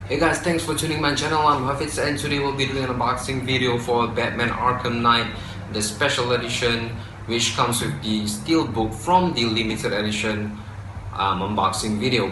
Hey guys, thanks for tuning my channel. I'm Hafiz and today we'll be doing an unboxing video for Batman Arkham Knight, the special edition, which comes with the steelbook from the limited edition unboxing video.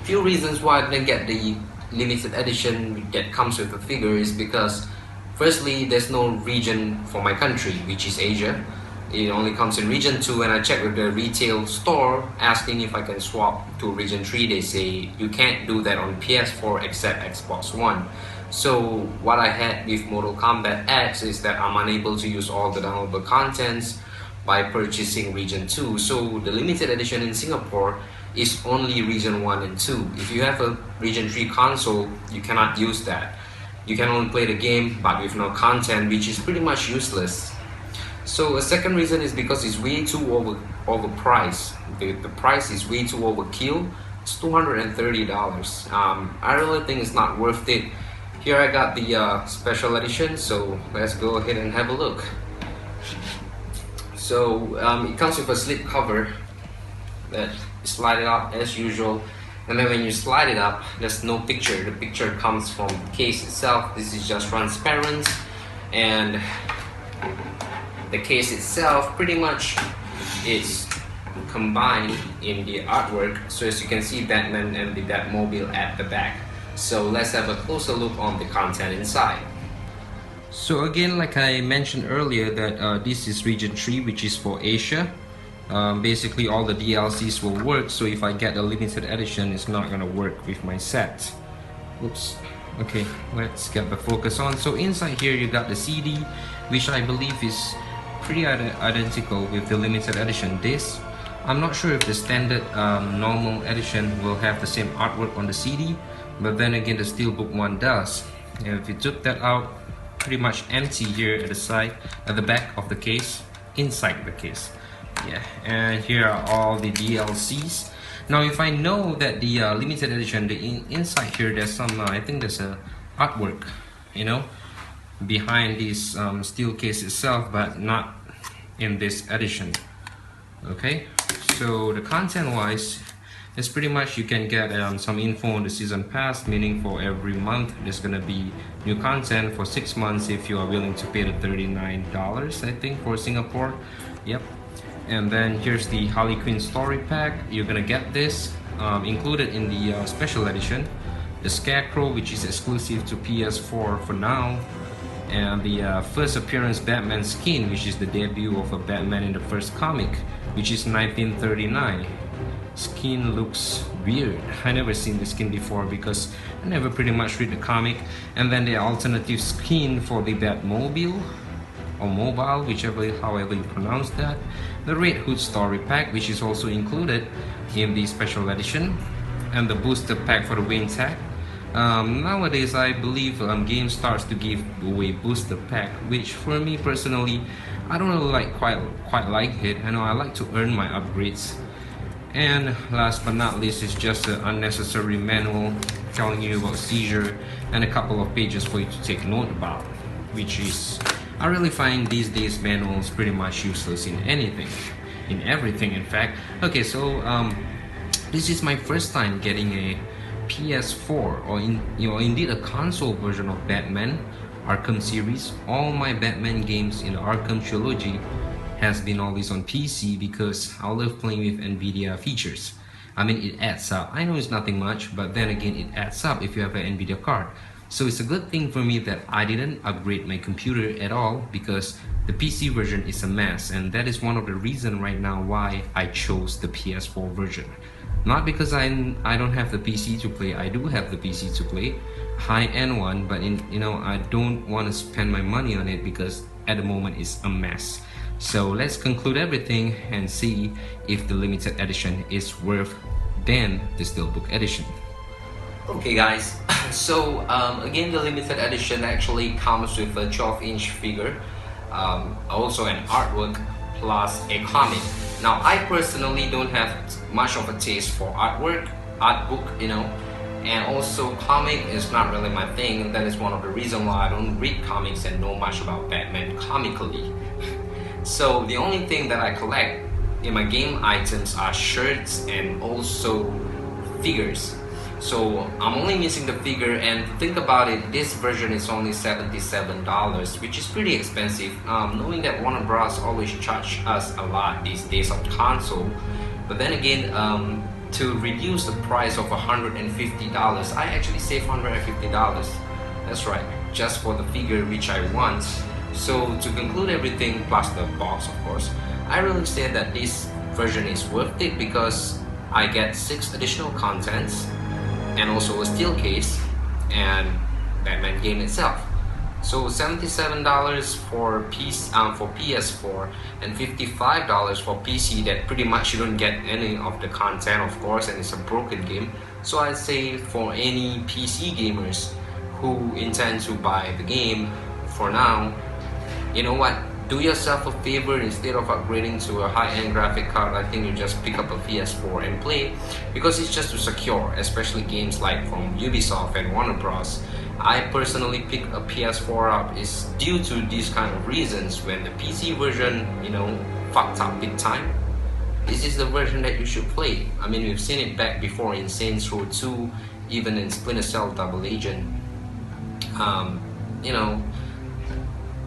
Few reasons why I didn't get the limited edition that comes with the figure is because firstly, there's no region for my country, which is Asia. It only comes in region 2, and I checked with the retail store asking if I can swap to region 3. They say you can't do that on PS4 except Xbox One. So what I had with Mortal Kombat X is that I'm unable to use all the downloadable contents by purchasing region 2. So the limited edition in Singapore is only region 1 and 2. If you have a region 3 console, you cannot use that. You can only play the game but with no content, which is pretty much useless. So a second reason is because it's way too overpriced. The price is way too overkill. It's $230. I really think it's not worth it. Here I got the special edition, so let's go ahead and have a look. So it comes with a slip cover that slide it up as usual, and then when you slide it up, there's no picture. The picture comes from the case itself. This is just transparent, and the case itself pretty much is combined in the artwork. So as you can see, Batman and the Batmobile at the back. So let's have a closer look on the content inside. So again, like I mentioned earlier, that this is region 3, which is for Asia. Basically all the DLCs will work, so if I get a limited edition, it's not gonna work with my set. Oops. Okay, let's get the focus on. So inside here you got the CD, which I believe is pretty identical with the limited edition disc. I'm not sure if the standard normal edition will have the same artwork on the CD, but then again the steelbook one does. And if you took that out, pretty much empty here at the side, at the back of the case, inside the case. Yeah, and here are all the DLCs. Now if I know that the limited edition, the inside here there's some, I think there's a artwork, you know, behind this steel case itself, but not in this edition. Okay, so the content wise, it's pretty much you can get some info on the season pass, meaning for every month there's gonna be new content for 6 months if you are willing to pay the $39, I think, for Singapore. Yep. And then here's the Harley Quinn story pack. You're gonna get this included in the special edition, the Scarecrow, which is exclusive to PS4 for now, and the first appearance Batman skin, which is the debut of a Batman in the first comic, which is 1939. Skin looks weird. I never seen the skin before because I never pretty much read the comic. And then the alternative skin for the Batmobile or mobile, however you pronounce that, the Red Hood story pack, which is also included in the special edition, and the booster pack for the Wayne tag. Nowadays I believe games starts to give away booster pack, which for me personally I don't really quite like it. I know I like to earn my upgrades. And last but not least is just an unnecessary manual telling you about seizure and a couple of pages for you to take note about, which is, I really find these days manuals pretty much useless in anything, in everything in fact. Okay, so this is my first time getting a PS4 or indeed a console version of Batman Arkham series. All my Batman games in the Arkham trilogy has been always on PC because I love playing with Nvidia features. I mean, it adds up. I know it's nothing much, but then again it adds up if you have an Nvidia card. So it's a good thing for me that I didn't upgrade my computer at all, because the PC version is a mess, and that is one of the reasons right now why I chose the PS4 version. Not because I don't have the PC to play. I do have the PC to play, high-end one, but I don't want to spend my money on it because at the moment it's a mess. So let's conclude everything and see if the limited edition is worth than the steelbook edition. Okay guys, so again the limited edition actually comes with a 12-inch figure, also an artwork plus a comic. Now I personally don't have much of a taste for art book, and also comic is not really my thing. That is one of the reasons why I don't read comics and know much about Batman comically. So the only thing that I collect in my game items are shirts and also figures. So I'm only missing the figure, and think about it, this version is only $77, which is pretty expensive. Knowing that Warner Bros. Always charge us a lot these days on console, but then again, to reduce the price of $150, I actually save $150. That's right, just for the figure which I want. So to conclude everything, plus the box of course, I really say that this version is worth it because I get 6 additional contents and also a steel case and Batman game itself. So $77 for PS4 and $55 for PC. That pretty much you don't get any of the content of course, and it's a broken game. So I'd say for any PC gamers who intend to buy the game for now, you know what? Do yourself a favor, instead of upgrading to a high-end graphic card, I think you just pick up a PS4 and play, because it's just to secure, especially games like from Ubisoft and Warner Bros. I personally pick a PS4 up is due to these kind of reasons. When the PC version, fucked up big time, this is the version that you should play. I mean, we've seen it back before in Saints Row 2, even in Splinter Cell Double Agent.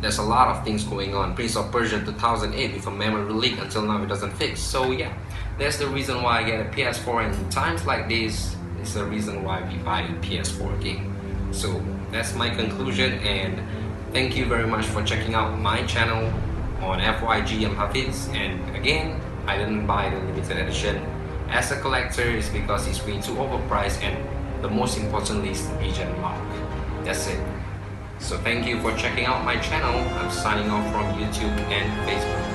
There's a lot of things going on. Prince of Persia 2008 with a memory leak, until now it doesn't fix. So yeah, that's the reason why I get a PS4, and times like this is the reason why we buy a PS4 game. So that's my conclusion, and thank you very much for checking out my channel on FYG. I'm Hafiz, and again, I didn't buy the limited edition as a collector. It's because it's way too overpriced, and the most importantly is the region lock. That's it. So thank you for checking out my channel. I'm signing off from YouTube and Facebook.